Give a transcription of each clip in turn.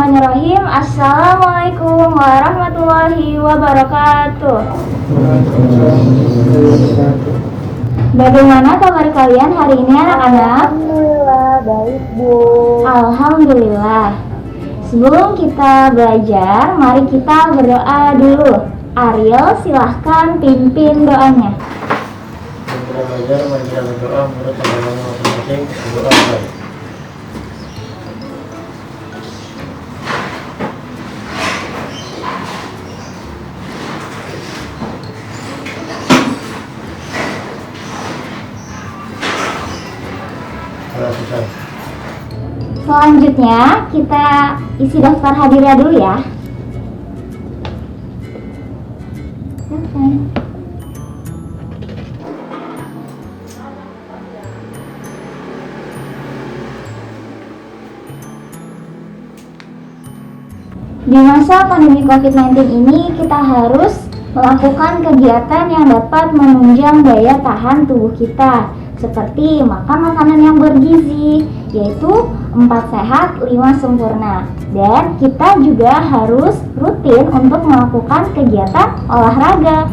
Bismillahirrahmanirrahim. Assalamualaikum warahmatullahi wabarakatuh. Bagaimana kabar kalian hari ini anak-anak? Alhamdulillah, baik Bu. Alhamdulillah. Sebelum kita belajar, mari kita berdoa dulu. Ariel, silahkan pimpin doanya. Kita belajar, mari kita berdoa menurut agama masing-masing. Berdoa baik. Selanjutnya kita isi daftar hadiah dulu ya. Silakan. Di masa pandemi COVID-19 ini kita harus melakukan kegiatan yang dapat menunjang daya tahan tubuh kita, seperti makan makanan yang bergizi, yaitu 4 sehat, 5 sempurna. Dan kita juga harus rutin untuk melakukan kegiatan olahraga.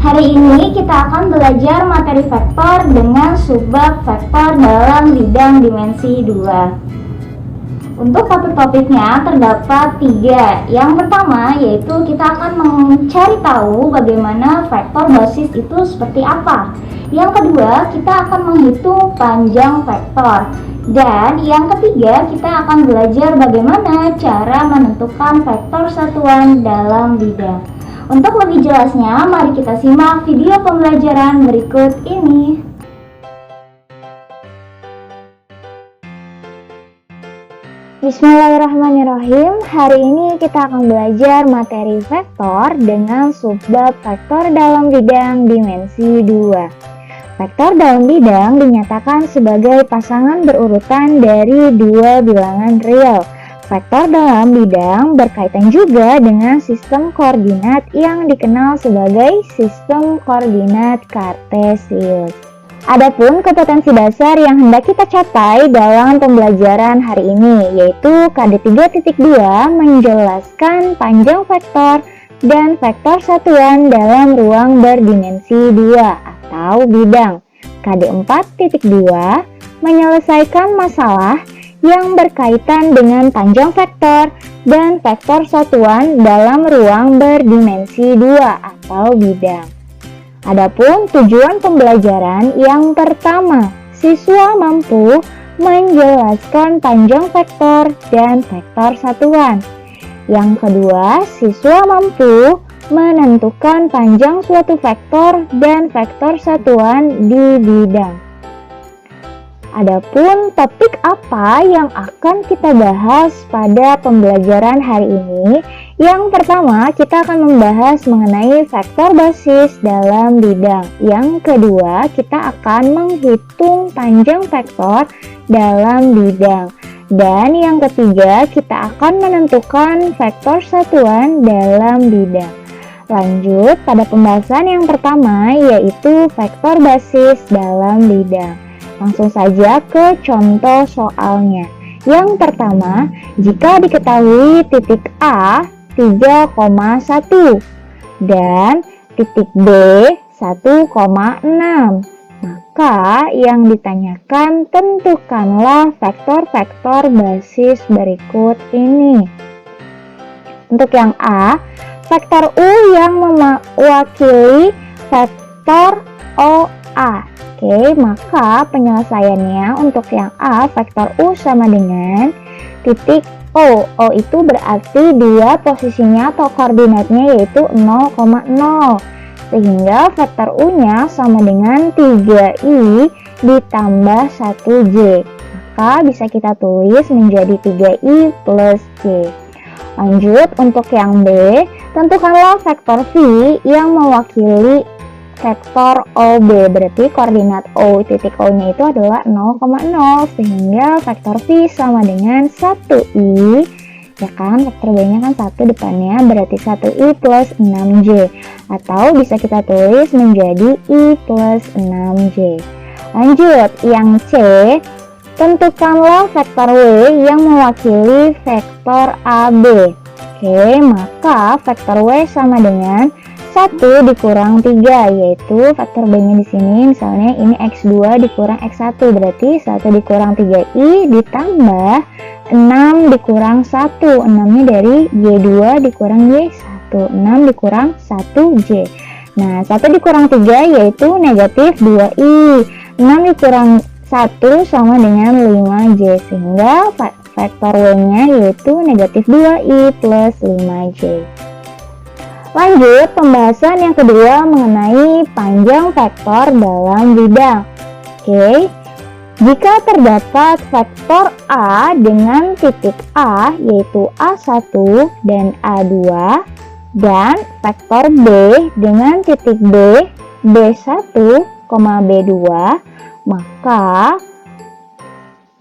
Hari ini kita akan belajar materi vektor dengan subbab vektor dalam bidang dimensi 2. Untuk topik-topiknya terdapat 3. Yang pertama yaitu kita akan mencari tahu bagaimana vektor basis itu seperti apa. Yang kedua, kita akan menghitung panjang vektor. Dan yang ketiga, kita akan belajar bagaimana cara menentukan vektor satuan dalam bidang. Untuk lebih jelasnya, mari kita simak video pembelajaran berikut ini. Bismillahirrahmanirrahim. Hari ini kita akan belajar materi vektor dengan subbab vektor dalam bidang dimensi 2. Vektor dalam bidang dinyatakan sebagai pasangan berurutan dari dua bilangan real. Vektor dalam bidang berkaitan juga dengan sistem koordinat yang dikenal sebagai sistem koordinat kartesius. Adapun kompetensi dasar yang hendak kita capai dalam pembelajaran hari ini yaitu KD 3.2 menjelaskan panjang vektor dan vektor satuan dalam ruang berdimensi 2 atau bidang. KD 4.2 menyelesaikan masalah yang berkaitan dengan panjang vektor dan vektor satuan dalam ruang berdimensi 2 atau bidang. Adapun tujuan pembelajaran yang pertama, siswa mampu menjelaskan panjang vektor dan vektor satuan. Yang kedua, siswa mampu menentukan panjang suatu vektor dan vektor satuan di bidang. Adapun topik apa yang akan kita bahas pada pembelajaran hari ini? Yang pertama, kita akan membahas mengenai vektor basis dalam bidang. Yang kedua, kita akan menghitung panjang vektor dalam bidang. Dan yang ketiga, kita akan menentukan vektor satuan dalam bidang. Lanjut pada pembahasan yang pertama, yaitu vektor basis dalam bidang. Langsung saja ke contoh soalnya. Yang pertama, jika diketahui titik A 3,1 dan titik B 1,6, maka yang ditanyakan tentukanlah vektor-vektor basis berikut ini. Untuk yang A, vektor U yang mewakili vektor OA. Oke, maka penyelesaiannya untuk yang A, vektor U sama dengan titik O. O itu berarti dia posisinya atau koordinatnya yaitu 0,0. Sehingga vektor U-nya sama dengan 3I ditambah 1J. Maka bisa kita tulis menjadi 3I plus J. Lanjut untuk yang B, tentukanlah vektor V yang mewakili vektor OB, berarti koordinat O titik O-nya itu adalah 0,0, sehingga vektor V sama dengan 1I, ya kan, vektor B-nya kan 1 depannya, berarti 1I plus 6J, atau bisa kita tulis menjadi I plus 6J. Lanjut, yang C, Tentukanlah vektor W yang mewakili vektor AB. Oke, maka vektor W sama dengan 1 dikurang 3, yaitu vektor B-nya di sini misalnya ini X2 dikurang X1, berarti 1 dikurang 3i ditambah 6 dikurang 1, 6-nya dari Y2 dikurang Y1, 6 dikurang 1J. Nah, 1 dikurang 3 yaitu negatif 2i, 6 dikurang 1 sama dengan 5J, sehingga vektor W-nya yaitu negatif 2i plus 5J. Lanjut, pembahasan yang kedua mengenai panjang vektor dalam bidang. Oke, jika terdapat vektor A dengan titik A yaitu A1 dan A2 dan vektor B dengan titik B, B1, B2, maka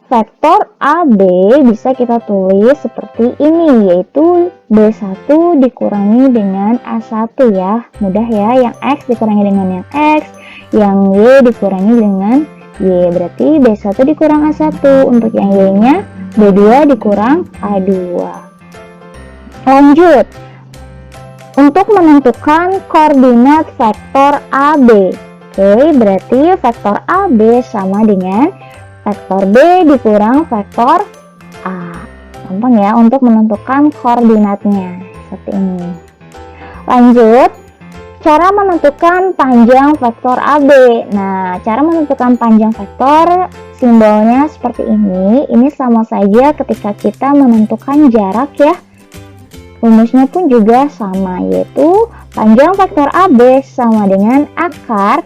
vektor AB bisa kita tulis seperti ini, yaitu B1 dikurangi dengan A1 ya. Mudah ya, yang X dikurangi dengan yang X, yang Y dikurangi dengan Y. Berarti B1 dikurang A1, untuk yang Y-nya B2 dikurang A2. Lanjut, untuk menentukan koordinat vektor AB. Oke, berarti vektor AB sama dengan vektor B dikurang vektor A. Gampang ya untuk menentukan koordinatnya seperti ini. Lanjut, cara menentukan panjang vektor AB. Nah, cara menentukan panjang vektor simbolnya seperti ini. Ini sama saja ketika kita menentukan jarak ya. Rumusnya pun juga sama, yaitu panjang vektor AB sama dengan akar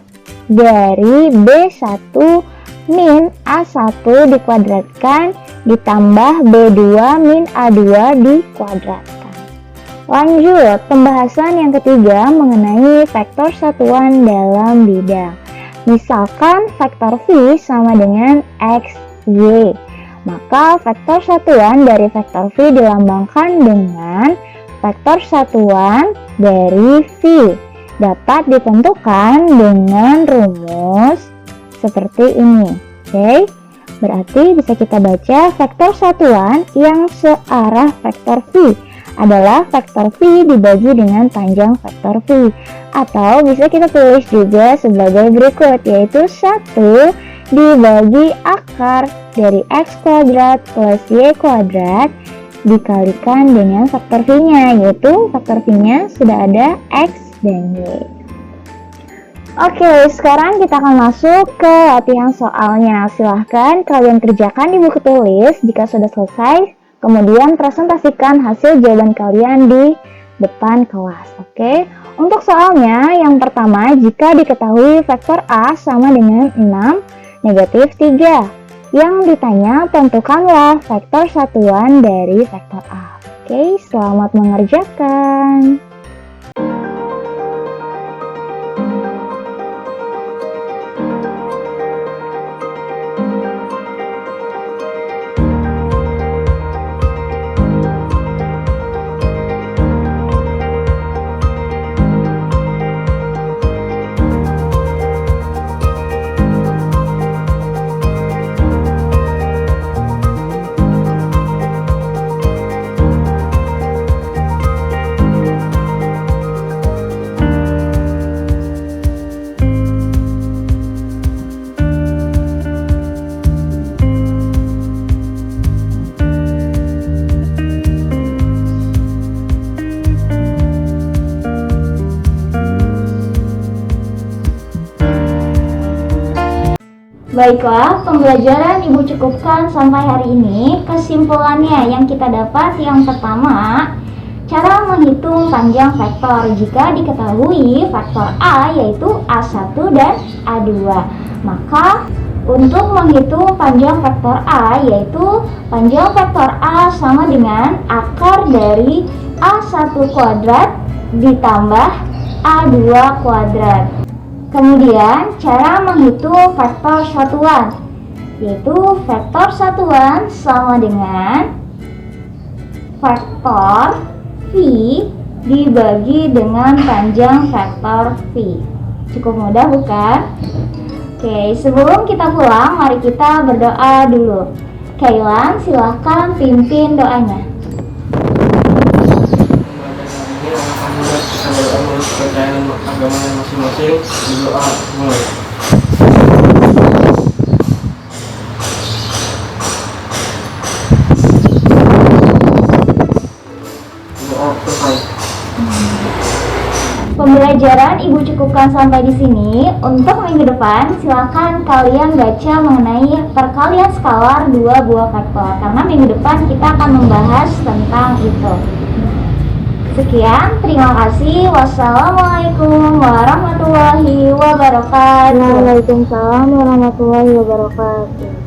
dari B1 min A1 dikuadratkan ditambah B2 min A2 dikuadratkan. Lanjut, pembahasan yang ketiga mengenai vektor satuan dalam bidang. Misalkan vektor V sama dengan X, Y. Maka vektor satuan dari vektor V dilambangkan dengan vektor satuan dari V. Dapat ditentukan dengan rumus seperti ini. Oke, berarti bisa kita baca vektor satuan yang searah vektor V adalah vektor V dibagi dengan panjang vektor V, atau bisa kita tulis juga sebagai berikut, yaitu 1 dibagi akar dari X kuadrat plus Y kuadrat dikalikan dengan vektor V-nya, yaitu vektor V-nya sudah ada X dan Y. Oke, sekarang kita akan masuk ke latihan soalnya. Silahkan kalian kerjakan di buku tulis jika sudah selesai, kemudian presentasikan hasil jawaban kalian di depan kelas. Oke, untuk soalnya yang pertama, jika diketahui vektor A sama dengan 6, negatif 3. Yang ditanya, tentukanlah vektor satuan dari vektor A. Oke, selamat mengerjakan. Baiklah, pembelajaran Ibu cukupkan sampai hari ini. Kesimpulannya yang kita dapat yang pertama, cara menghitung panjang vektor jika diketahui vektor A yaitu A1 dan A2. Maka untuk menghitung panjang vektor A yaitu panjang vektor A sama dengan akar dari A1 kuadrat ditambah A2 kuadrat. Kemudian cara menghitung vektor satuan, yaitu vektor satuan sama dengan vektor V dibagi dengan panjang vektor V. Cukup mudah bukan? Oke, sebelum kita pulang, mari kita berdoa dulu. Kailan, silahkan pimpin doanya. Ini anak muda kita berdoa menurut kepercayaan agamanya masing-masing. Berdoa mulai. Doa selesai. Pembelajaran Ibu cukupkan sampai di sini. Untuk minggu depan, silakan kalian baca mengenai perkalian skalar dua buah vektor. Karena minggu depan kita akan membahas tentang itu. Sekian, terima kasih. Wassalamualaikum warahmatullahi wabarakatuh. Waalaikumsalam warahmatullahi wabarakatuh.